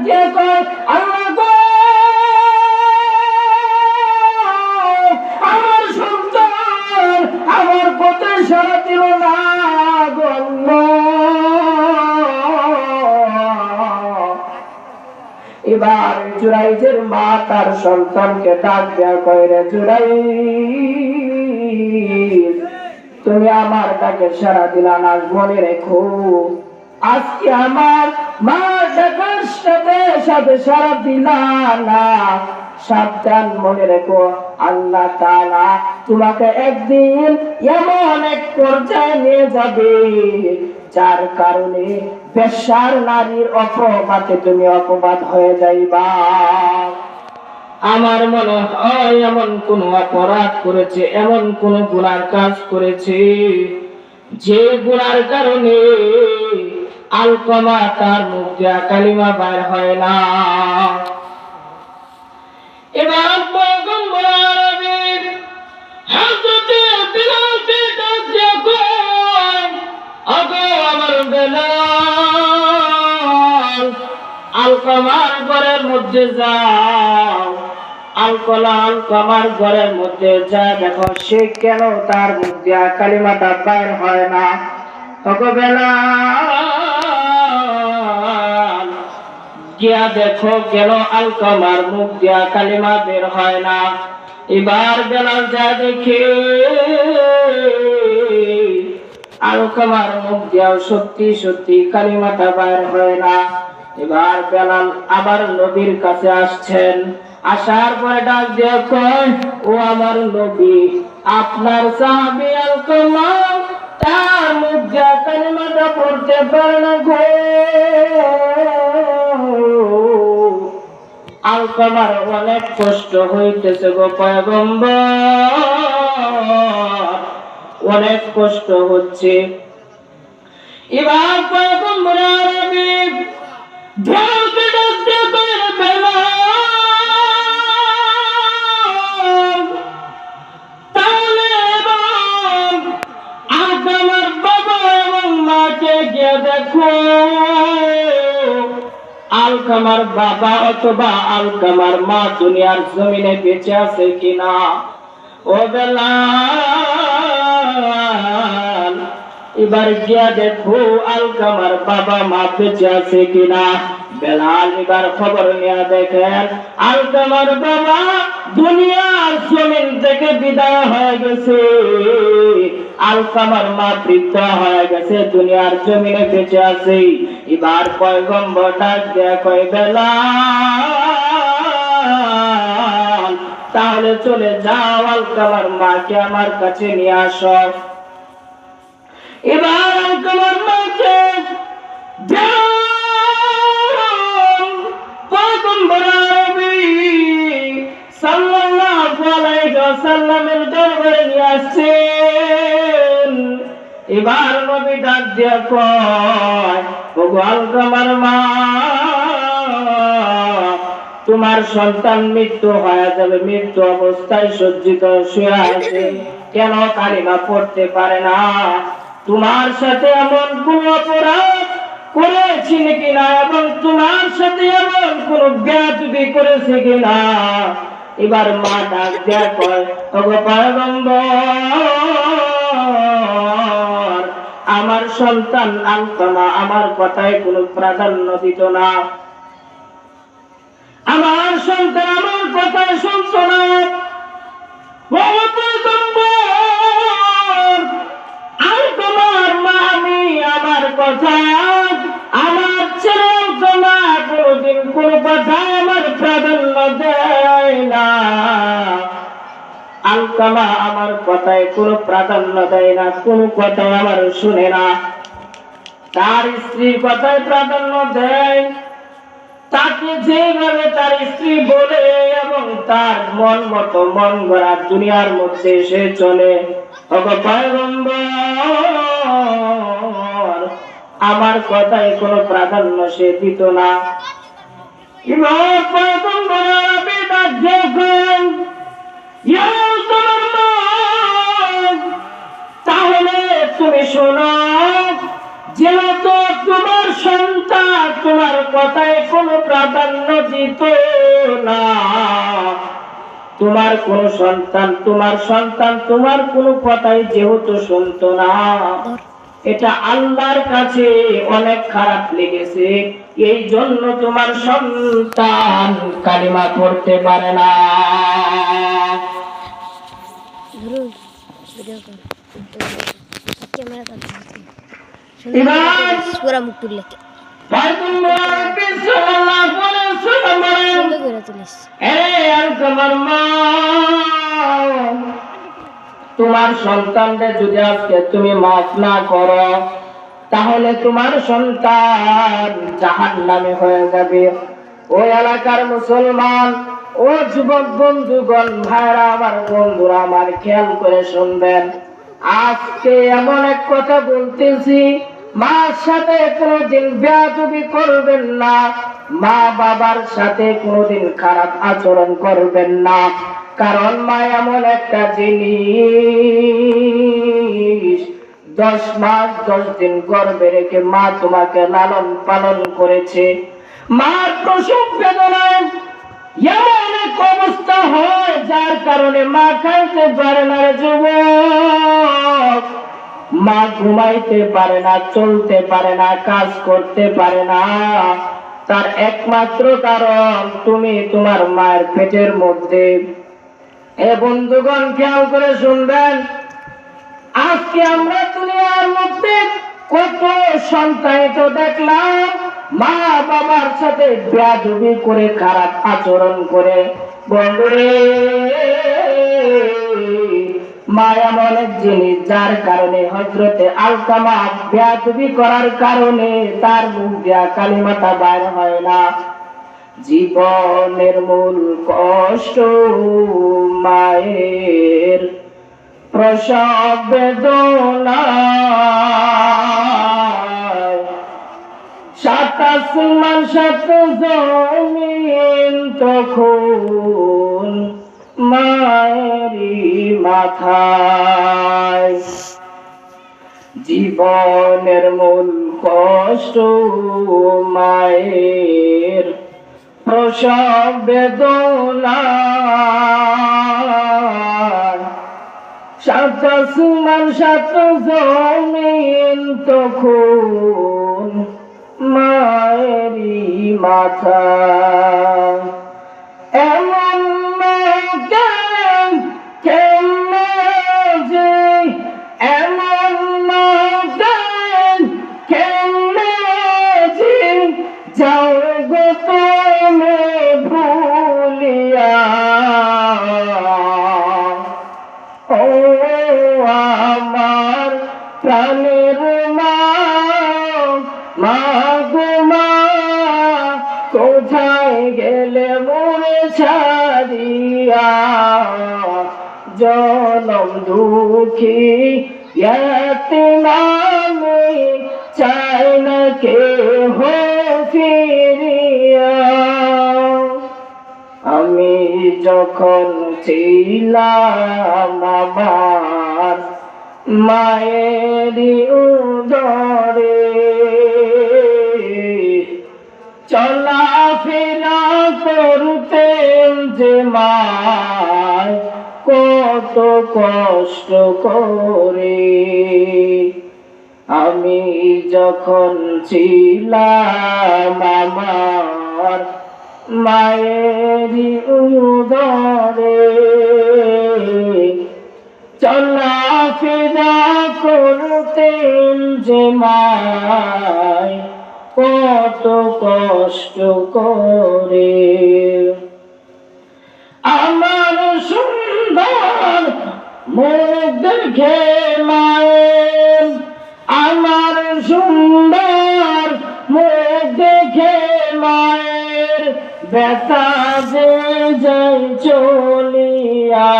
দিয়ে কয় আল্লাহ গো আমার সন্তান আমার পথে সাড়া দিল না গো এবার জুরাইজের মা তার সন্তানকে ডাক দেয়া কয় রে জুরাইজ তুমি আমার ডাকে সাড়া দিলা না মনে রেখো আজকে আমার মা ডাকার সাথে সাথে সাড়া দিলা না সাবধান মনে রেখো আল্লাহ তাআলা তোমাকে একদিন এমন এক পর্যায়ে নিয়ে যাবে যার কারণে বেশ্যার নারীর অপবাদে তুমি অপবাদ হয়ে যাইবা। আমার মনে হয় এমন কোন অপরাধ করেছে এমন কোন গুনার কাজ করেছে যে গুনার কারণে আলকমা তার মুখ দিয়া কালিমা বাইর হয় না। এবার পয়গম্বর আরবীর হযরত বিলালকে ডাক দিয়া কয় আগো আমার বেলাল আলকমার ঘরের মধ্যে যাও আলকমার ঘরের মধ্যে যা দেখো সে কেন তার মুখ দিয়া কালিমাটা বাইর হয় না। ওগো বেলাল গিয়া দেখো কেন আলকমার মুখ দিয়া কালিমা বের হয় না। এবার বেলাল যা দেখে আলকমার মুখ দিয়াও সত্যি সত্যি কালিমাটা বাইর হয় না। এবার বেলাল আবার নবীর কাছে আসছেন আসার পরে ডাক দিয়ে কয় ও আমার নবী আপনার সাহাবী আলকমা তার মুখ দিয়া কালিমাটা পড়তে পারে না গো আলকমার অনেক কষ্ট হইতেছে গো পয়গম্বর অনেক কষ্ট হচ্ছে। এবার পয়গম্বর আরবী ঢালকে ডাকতে কয় বেলাল তাহলে এবার আলকমার বাবা এবং মাকে গিয়ে দেখো আলকমার বাবা অথবা আলকমার মা দুনিয়ার জমিনে বেঁচে আছে কিনা। ও বেলাল এবার গিয়া দেখো আলকমার বাবা মা বেঁচে আছে কিনা। বেলাল এবার খবর নিয়ে দেখেন আলকমার বাবা দুনিয়ার জমিন থেকে বিদায় হয়ে গেছে আলকমার মা বৃদ্ধ হয়ে গেছে দুনিয়ার জমিনে বেঁচে আছে। এবার পয়গম্বর ডাক দেয়া কয় বেলাল তাহলে চলে যাও আলকমার মাকে আমার কাছে নিয়ে আসো। এবার আলকমার মাকে পয়গম্বর আরবী সাল্লাল্লাহু আলাইহি ওয়াসাল্লামের দরবারে নিয়ে আসছেন। এবার নবী ডাক দিয়া কয় ওগো আলকমার মা তোমার সন্তান মৃত্যু হয়ে যাবে মৃত্যু অবস্থায় সজ্জিত শুয়ে আছে কেন কালিমা পড়তে পারে না তোমার সাথে এমন কোন অপরাধ করেছি কিনা এবং তোমার সাথে এমন কোন বেয়াদবি করেছে কিনা। এবার মা ডাক দেয়া কয় ওগো পয়গম্বর আমার সন্তান আলকমা আমার কথায় কোনো প্রাধান্য দিত না আমার সন্তান আমার কথায় শুনত না। আলকমার মা আমি আমার কথা আমার ছেলে তোমার কোনদিন কোন কথা আমার প্রাধান্য দেয় না আলকমা আমার কথায় কোনো প্রাধান্য দেয় না কোনো কথা আমার শুনে না তার স্ত্রীর কথায় প্রাধান্য দেয় তাকে যেভাবে তার স্ত্রী বলে এবং তার মন মতো মন গড়া দুনিয়ার মধ্যে সে চলে। ওগো পয়গম্বর আমার কথায় কোনো প্রাধান্য সে দিত না। এবার পয়গম্বর আরবী ডাক দিয়ে কয় ইয়া রাসূলুল্লাহ তাহলে তুমি শোনো যেহেতু তোমার সন্তান তোমার কথায় কোনো প্রাধান্য দিত না। তোমার কোন সন্তান তোমার কোনো কথাই যেহেতু শুনতো না, এটা আল্লাহর কাছে অনেক খারাপ লেগেছে। এই জন্য তোমার সন্তান কালিমা পড়তে পারে না। তোমার সন্তানদের যদি আজকে তুমি মাফ না করো, তাহলে তোমার সন্তান জাহান্নামে হয়ে যাবে। ওই এলাকার মুসলমান, ও যুবক বন্ধুগণ, ভাইরা আমার, বন্ধুরা আমার, খেয়াল করে শুনবেন। আজকে এমন এক কথা বলতেছি, মার সাথে কোনোদিন বেয়াদবি করবেন না, মা বাবার সাথে কোনোদিন খারাপ আচরণ করবেন না। কারণ মা এমন একটা জিনিস, 10 মাস 10 দিন গর্ভে রেখে মা তোমাকে লালন পালন করেছে। মার প্রসব বেদনায় এমন এক অবস্থা হয় যার কারণে মা খাইতে পারে না রে যুবক, মা ঘুমাইতে পারে না, চলতে পারে না, কাজ করতে পারে না। তার একমাত্র কারণ তুমি তোমার মায়ের পেটের মধ্যে। এ বন্ধুগণ, খেয়াল করে শুনবেন। আজকে আমরা দুনিয়ার মধ্যে কত সন্তানিত দেখলাম মা বাবার সাথে বেয়াদবি করে, খারাপ আচরণ করে। বন্ধুরে, মা এমন এক জিনিস যার কারণে হযরতে আলকামা বেয়াদবি করার কারণে তার মুখ দিয়া কালিমাটা বাইর হয় না। জীবনের মূল কষ্ট মায়ের প্রসব বেদনা, 7 আসমান 7 জমিন তখন মায়েরই মাথায়। জীবনের মূল কষ্ট মায়ের প্রসব বেদনা, 7 আসমান 7 জমিন তখন মায়েরই মাথা। এমন কেমনে যে, এমন কেমনে যে যাও গো তুমি ভুলিয়া। ও আমার প্রাণের মা, মা গো মা, কোথায় গেলে মোরে ছাড়িয়া। জনম দুঃখী এতিম আমি, চাই না কেহ ফিরিয়া। আমি যখন ছিলাম আমার মায়েরই উদরে, চলাফেরা করতেন যে মায় কত কষ্ট করে। আমি যখন ছিলাম আমার মায়েরই উদরে, চলাফেরা করতেন যে মায় কত কষ্ট করে। আমার সুন্দর মুখ দেখে মায়ের, আমার সুন্দর মুখ দেখে মায়ের ব্যথা যে যাই চলিয়া।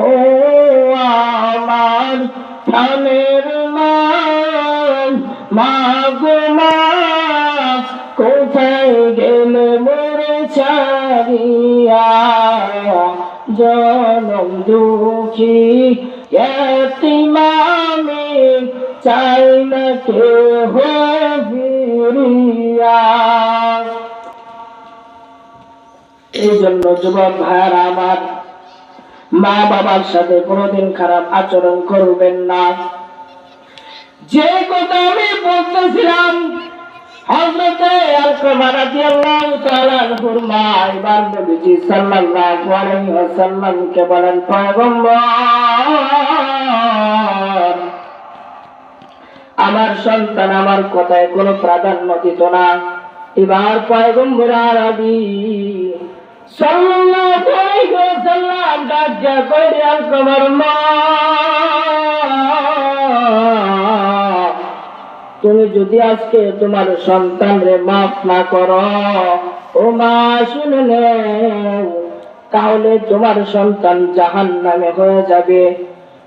ও আমার প্রাণের মা, মা গো মা, কোথায় গেলে মোরে ছাড়িয়া। জনম দুঃখী এতিম আমি, চাই না কেহ ফিরিয়া। জন্য যুবক ভাইয়ারা আমার, মা বাবার সাথে কোনোদিন খারাপ আচরণ করবেন না। যে কথা আমি বলতেছিলাম, হযরতে আলকামা রাদিয়াল্লাহু তাআলা আনহুর মা এবার নবীজি সাল্লাল্লাহু আলাইহি ওয়াসাল্লামকে বলেন, পয়গম্বর, আমার সন্তান আমার কথায় কোনো প্রাধান্য দিত না। এবার পয়গম্বর আরবি সাল্লাল্লাহু আলাইহি ওয়াসাল্লাম ডাক দিয়া কইরে, আলকামার মা, তুমি যদি আজকে তোমার সন্তানরে মাফ না করো, ও মা শুনে নেও, তাহলে তোমার সন্তান জাহান্নামে হয়ে যাবে।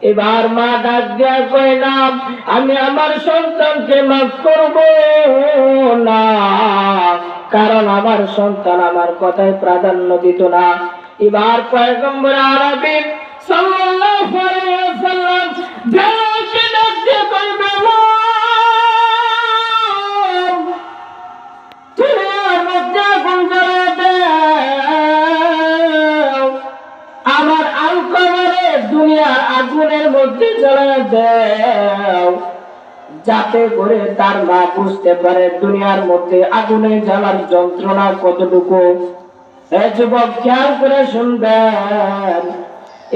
এবার মা ডাক দিয়া কইলাম, আমি আমার সন্তানকে মাফ করব না, কারণ আমার সন্তান আমার কথায় প্রাধান্য দিত না। এবার পয়গম্বর আরবি সাল্লাল্লাহু আলাইহি ওয়াসাল্লাম যাকে ডাক দিয়া কইবেন, আমার আলকামারে দুনিয়ার আগুনের মধ্যে জ্বালায় দাও, যাতে করে তার মা বুঝতে পারে দুনিয়ার মধ্যে আগুনে জ্বালার যন্ত্রণা কতটুকু। যুবক খেয়াল করে শুনবেন,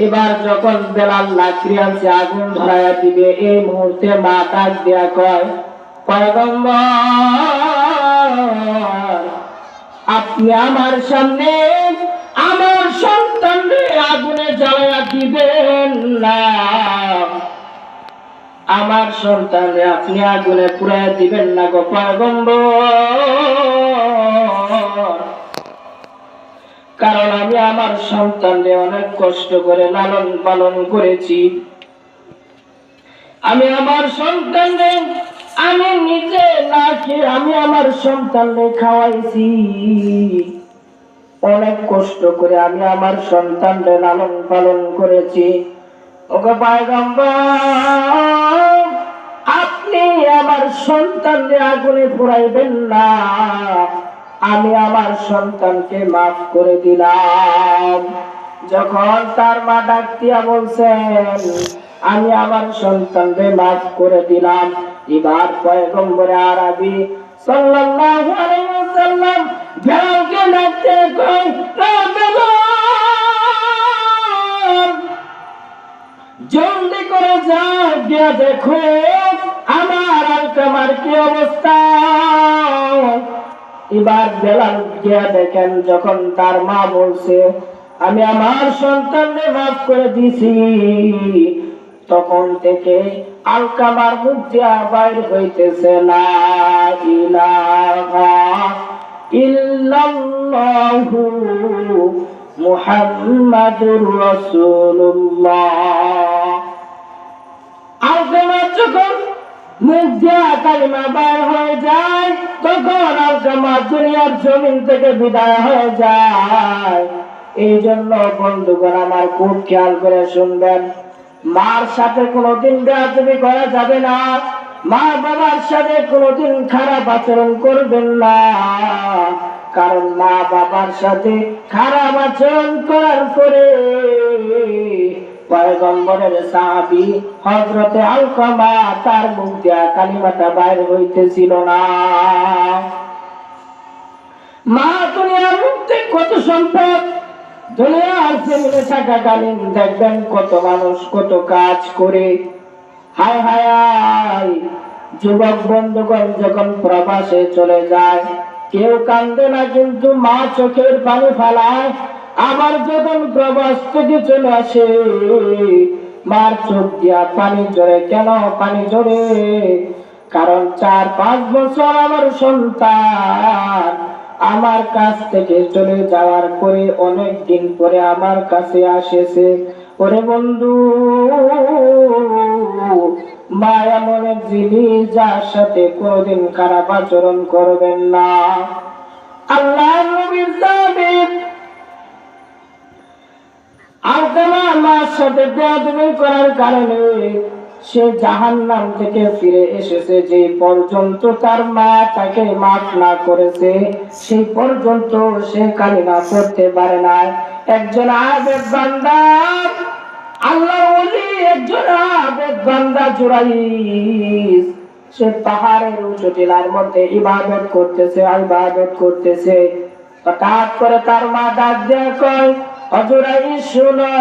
এবার যখন বেলাল লাকড়ি আনছে আগুন ধরাইয়া দিবে, এই মুহূর্তে মা ডাক দিয়া কয়, পয়গম্বর, আপনি আমার সামনে আমার সন্তানকে আগুনে জ্বালাইয়া দিবেন না, আমার সন্তানকে আপনি আগুনে পুড়াইয়া দিবেন না গো পয়গম্বর, কারণ আমি আমার সন্তানকে অনেক কষ্ট করে লালন পালন করেছি। আমি আমার সন্তানকে আমি নিজে না খেয়ে আমি আমার সন্তানকে খাওয়াইছি, অনেক কষ্ট করে আমি আমার সন্তানকে লালন পালন করেছি। ওগো পয়গম্বর, আপনি আমার সন্তানকে আগুনে পোড়াইবেন না, আমি আমার সন্তানকে মাফ করে দিলাম। যখন তার মা ডাক দিয়া বলছেন, আমি আমার সন্তানকে মাফ করে দিলাম, এবার পয়গম্বর আরবি সাল্লাল্লাহু আলাইহি ওয়াসাল্লাম বেলালকে ডাকতে কয়, জলদি করে যাও, গিয়ে দেখো আমার আলকামার কি অবস্থা। এবার বেলাল গিয়া দেখেন, যখন তার মা বলছে আমি আমার সন্তানকে মাফ করে দিছি, তখন থেকে আলকামার মুখ দিয়া বাইর হইতেছে, লা ইলাহা ইল্লাল্লাহু মুহাম্মাদুর রাসূলুল্লাহ। আলকামা যখন মুখ দিয়া কালিমা বাইর হয়ে যায়, তখন আলকামা দুনিয়ার জমিন থেকে বিদায় হয়ে যায়। এই জন্য বন্ধুগণ আমার খুব খেয়াল করে শুনবেন, মার সাথে কোনোদিন বেয়াদবি করা যাবে না, মা বাবার সাথে কোনোদিন খারাপ আচরণ করবেন না, কারণ মা বাবার সাথে খারাপ আচরণ করার পরে পয়গম্বরের সাহাবী হযরতে আলকামা তার মুখ দিয়া কালিমাটা বাইর হইতেছিল না। মা দুনিয়ার মধ্যে কত সম্পদ, দুনিয়ার জমিনে থাকাকালীন দেখবেন কত মানুষ কত কাজ করে। হায় হায় হায়, যুবক বন্ধুগণ যখন প্রবাসে চলে যায় কেউ কান্দে না, কিন্তু মা চোখের পানি ফেলায়। আবার যখন প্রবাস থেকে চলে আসে মার চোখ দিয়া পানি ঝরে। কেন পানি ঝরে? কারণ 4-5 বছর আমার সন্তান আমার কাছ থেকে চলে যাওয়ার পরে অনেক দিন পরে আমার কাছে আসেছে। ওরে বন্ধু, মা এমন এক জিনিস যার সাথে কোনদিন খারাপ আচরণ করবেন না। আল্লাহ নবীর সাহাবী আলকামা মার সাথে বেয়াদবি করার কারণে সে জাহান্নাম থেকে ফিরে এসেছে যে পর্যন্ত তার মা তাকে মাফ না করেছে সেই পর্যন্ত সে কালিমা পড়তে পারে না। একজন আবেদ বান্দা, আল্লাহ ওলি, একজন আবেদ বান্দা জুরাইস, সে পাহাড়ের উঁচু টিলার মধ্যে ইবাদত করতেছে। হঠাৎ করে তার মা ডাক দিয়ে কয়, ও জুরাইস শোনো,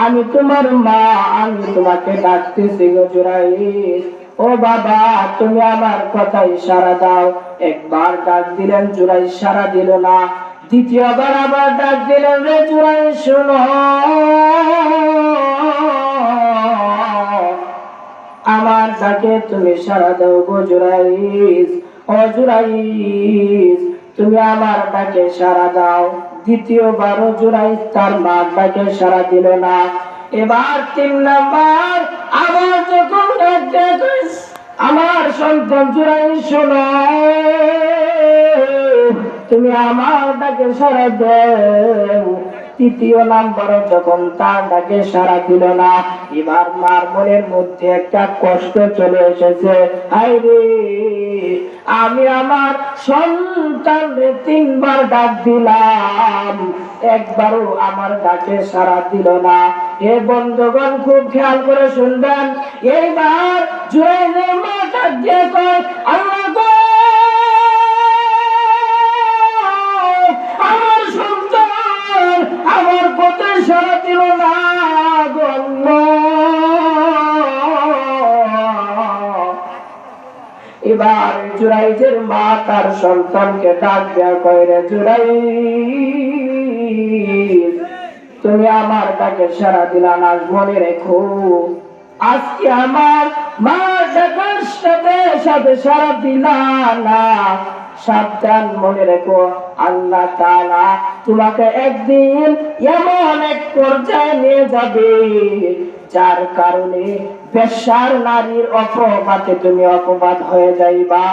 আমি তোমার মা, আমি তোমাকে ডাকতেছি গো জুরাইস। ও বাবা, তুমি আমার কথাই সাড়া দাও। একবার ডাক দিলেন, জুরাইস সাড়া দিল না। দ্বিতীয়বার আবার ডাক দিলেন, রে জুরাইস শোনো, আমার ডাকে তুমি সাড়া দাও গো জুরাইস। ও জুরাইস, তুমি আমার ডাকে সাড়া দাও। দ্বিতীয়বারও জুরাইস তার মার ডাকে সাড়া দিল না। এবার 3 নাম্বার আবার যখন ডাক দেয়, আমার সন্তান জুরাইস শোনো, তুমি আমার ডাকে সাড়া দাও। 3য় নাম্বারও যখন তার ডাকে সাড়া দিল না, এবার মার মনের মধ্যে একটা কষ্ট চলে এসেছে। হায় রে, আমি আমার সন্তানকে 3 বার ডাক দিলাম, একবারও আমার ডাকে সাড়া দিল না। এ বন্ধুগণ খুব খেয়াল করে শুনবেন। এইবার জুরাইসের মা ডাক দিয়ে কয়, আল্লাহ গো, আমার সন্তান আমার পথে সাড়া দিল না গো আল্লাহ। এবার জুরাইসের মা তার সন্তানকে ডাক দেয়া কয়, রে জুরাইস, তুমি আমার ডাকে সাড়া দিলা না, মনে রেখো আজকে আমার মা ডাকার সাথে সাথে সাড়া দিলা না। সাবধান, মনে রেখো আল্লাহ তাআলা তোমাকে একদিন এমন এক পর্যায়ে নিয়ে যাবে যার কারণে বেশ্যার নারীর অপবাদে তুমি অপবাদ হয়ে যাইবা।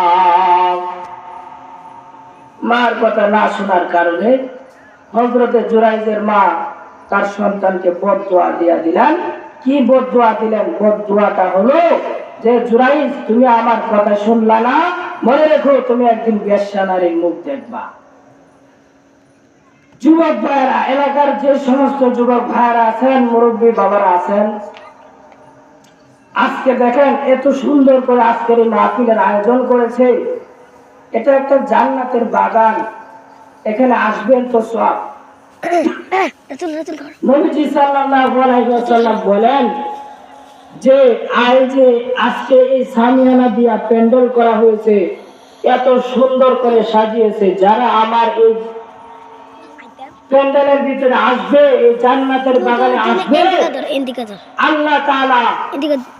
মার কথা না শোনার কারণে হযরতে জুরাইসের মা তার সন্তানকে বদদুয়া দিয়া দিলেন। কি বদদুয়া দিলেন? বদদুয়াটা হলো যে জুরাইস, তুমি আমার কথা শুনলা না, মনে রেখো তুমি একদিন বেশ্যা নারীর মুখ দেখবা। যুবক ভাইরা, এলাকার যে সমস্ত যুবক ভাইরা আছেন, মুরব্বী বাবারা আছেন, আজকে দেখেন এত সুন্দর করে আজকের এই মাহফিলের আয়োজন করেছে। এটা একটা জান্নাতের বাগান, এখানে আসবেন তো সব। নবীজি সাল্লাল্লাহু আলাইহি ওয়াসাল্লাম বলেন যে আজকে এই সামিয়ানা দিয়া প্যান্ডেল করা হয়েছে, এত সুন্দর করে সাজিয়েছে, যারা আমার এই প্যান্ডেলের ভিতরে আসবে, এই জান্নাতের বাগানে আসবে, আল্লাহ তাআলা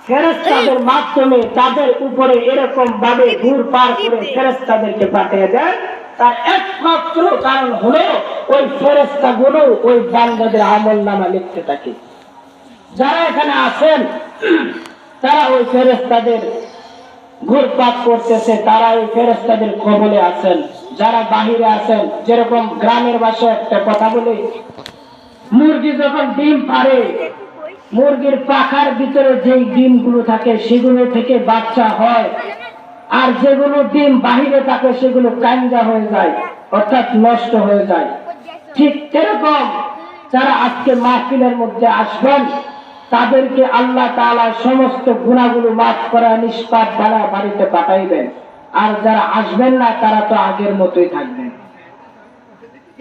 ফেরেশতাদের মাধ্যমে তাদের উপরে এরকম ভাবে ঘুরপাক করে ফেরেশতাদেরকে পাঠিয়ে দেন। তার একমাত্র কারণ হলো ওই ফেরেশতাগুলো ওই বান্দাদের আমলনামা লিখতে থাকে। যারা এখানে আছেন তারা ওই ফেরেশতাদের ঘুরপাক করতেছে, তারা ওই ফেরেশতাদের কবলে আছেন। যারা বাহিরে আছেন, যেরকম গ্রামের ভাষায় একটা কথা বলি, মুরগি যখন ডিম পাড়ে, মুরগির পাখার ভিতরে যেই ডিমগুলো থাকে সেগুলো থেকে বাচ্চা হয়, আর যেগুলো ডিম বাহিরে থাকে সেগুলো কাঞ্জা হয়ে যায়, অর্থাৎ নষ্ট হয়ে যায়। ঠিক এরকম যারা আজকে মাহফিলের মধ্যে আসবেন তাদেরকে আল্লাহ তাআলা সমস্ত গুনাহগুলো মাফ করা নিষ্পাপ বানা বাড়িতে পাঠাইবেন। আর যারা আসবেন না তারা তো আগের মতোই থাকবেন।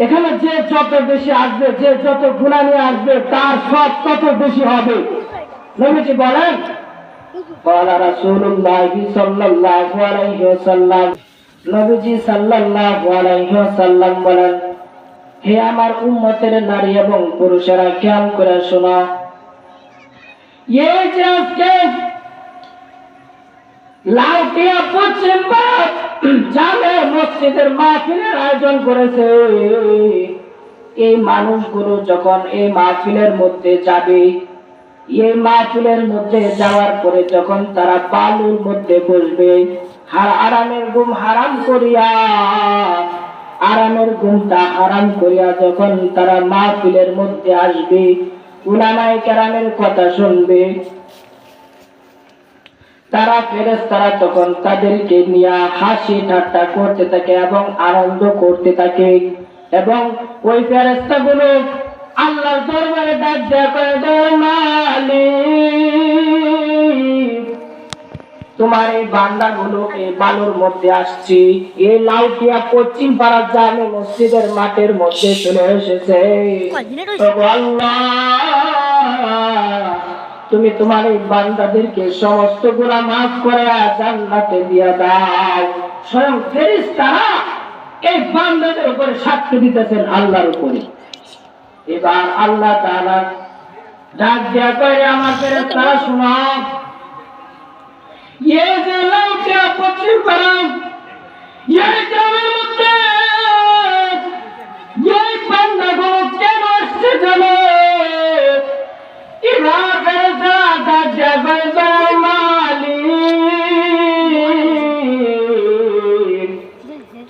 এখানে যে যত বেশি আসবে, যে যত গুনাহ নিয়ে আসবে, তার সব তত বেশি হবে। নবীজি বলেন, قال رسول الله صلى الله عليه وسلم, নবীজি সাল্লাল্লাহু আলাইহি ওয়াসাল্লাম বলেন, হে আমার উম্মতের নারী এবং পুরুষেরা, খেয়াল করে শোনো, এই যে আজকে লাউটিয়া পশ্চিম জামে মসজিদের মাহফিলের আয়োজন করেছে, এই মানুষগুলো যখন এই মাহফিলের মধ্যে যাবে, এই মাহফিলের মধ্যে যাওয়ার পরে যখন তারা বালুর মধ্যে বসবে, আরামের ঘুম হারাম করিয়া, আরামের ঘুমটা হারাম করিয়া যখন তারা মাহফিলের মধ্যে আসবে, উলামায়ে কেরামের কথা শুনবে, তারা ফেরেশতারা তখন তাদেরকে নিয়ে হাসি ঠাট্টা করতে থাকে এবং আনন্দ করতে থাকে। এবং ওই ফেরেশতাগুলো আল্লাহর দরবারে ডাক দেয়া করে, মালিক, তোমার এই বান্দাগুলো এই বালুর মধ্যে আসছে, এই লাউটিয়া পশ্চিম পাড়ার জামে মসজিদের মাঠের মধ্যে চলে এসেছে। আল্লাহ, তুমি তোমার এই বান্দাদেরকে সমস্ত গুনাহ মাফ করে জান্নাতে দিয়ে দাও। স্বয়ং ফেরেশতারা এই বান্দাদের উপরে সাক্ষ্য দিতেছেন আল্লাহর উপরে। এবার আল্লাহ তাআলা ডাক দেয়া করে, আমার ফেরেশতারা শোনো, ये जो लोग क्या पक्षी परम ये जाने मुद्दे ये बंदा को क्या मस्ते चलो इलाके जाता जगत माली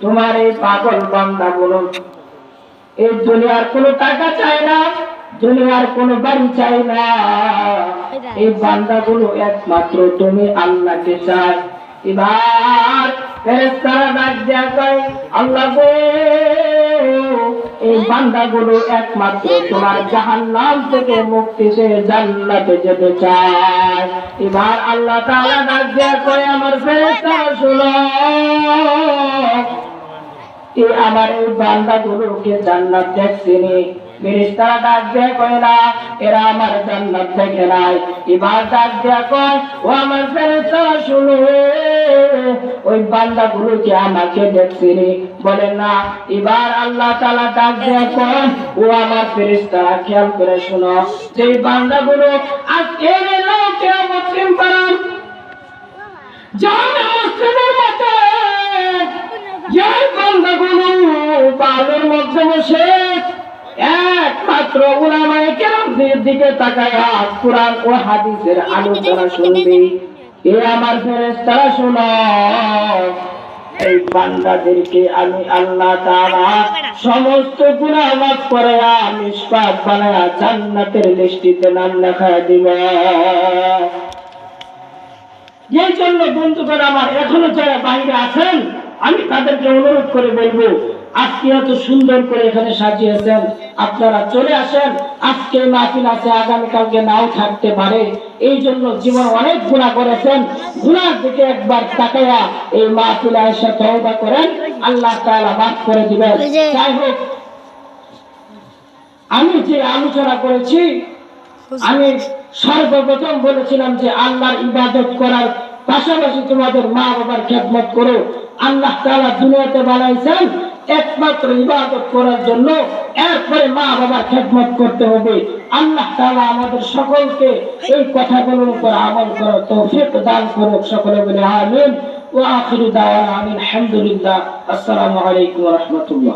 तुम्हारे पागल बंदा बोलो এই দুনিয়ার কোনো টাকা চাই না, দুনিয়ার কোনো বাড়ি চাই না, এই বান্দাগুলো একমাত্র তুমি আল্লাহকে চায়। এবার ফেরেশতারা ডাক দেয়া কয়, আল্লাহ গো, এই বান্দাগুলো একমাত্র তোমার জাহান্নাম থেকে মুক্তি পেয়ে জান্নাতে যেতে চায়। এবার আল্লাহ তাআলা ডাক দেয়া কয়, আমার ফেরেশতারা শোনো, আমার এই বান্দাগুলোকে জান্নাত দেখছিনি। ফেরেশতারা ডাক দেয়া কয় না, এরা আমার জান্নাত দেখে নাই। এবার ডাক দেয়া কয়, ও আমার ফেরেশতারা শুনো, ওই বান্দাগুলোকে আমাকে দেখছিনি বলেন না। এবার আল্লাহ তাআলা ডাক দেয়া কয়, ও আমার ফেরেশতারা খেয়াল করে শোনো, যে বান্দাগুলো আজকে লোকে মুসলিম পাড়ার জামে মসজিদের মাঠে এই বান্দাগুলো বালুর মধ্যে বসে একমাত্র উলামায়ে কেরামদের দিকে তাকায়া কুরআন ও হাদিসের আলোচনা শুনবে। এ আমার ফেরেশতারা শোনো, এই বান্দাদেরকে আমি আল্লাহ তাআলা সমস্ত গুনাহ মাফ করে নিষ্পাপ বানায়া জান্নাতের লিস্টিতে নাম লেখায়া দিবে। এই জন্য বন্ধুগণ আমার, এখনো যারা বাইরে আছেন আমি তাদেরকে অনুরোধ করে বলবো, আজকে এত সুন্দর করে এখানে সাজিয়েছেন, আপনারা চলে আসেন। আজকে মাহফিল আছে, আগামীকালকে নাও থাকতে পারে। এই জন্য জীবন অনেক গুনাহ করেছেন, গুনার দিকে একবার তাকায়া এই মাহফিলে এসে তওবা করেন, আল্লাহ তাআলা মাফ করে দিবেন। যাই হোক, আমি যে আলোচনা করেছি, আমি সর্বপ্রথম বলেছিলাম যে আল্লাহর ইবাদত করার পাশাপাশি তোমাদের মা বাবার খেদমত করো। আল্লাহ তাআলা দুনিয়াতে বানাইছেন একমাত্র ইবাদত করার জন্য, এরপরে মা বাবার খেদমত করতে হবে। আল্লাহ তাআলা আমাদের সকলকে এই কথাগুলোর উপর আমল করার তৌফিক দান করুক। সকলে বলে আমিন। ওয়া আখিরু দাওয়ানা আলহামদুলিল্লাহ। আসসালামু আলাইকুম ওয়া রাহমাতুল্লাহ।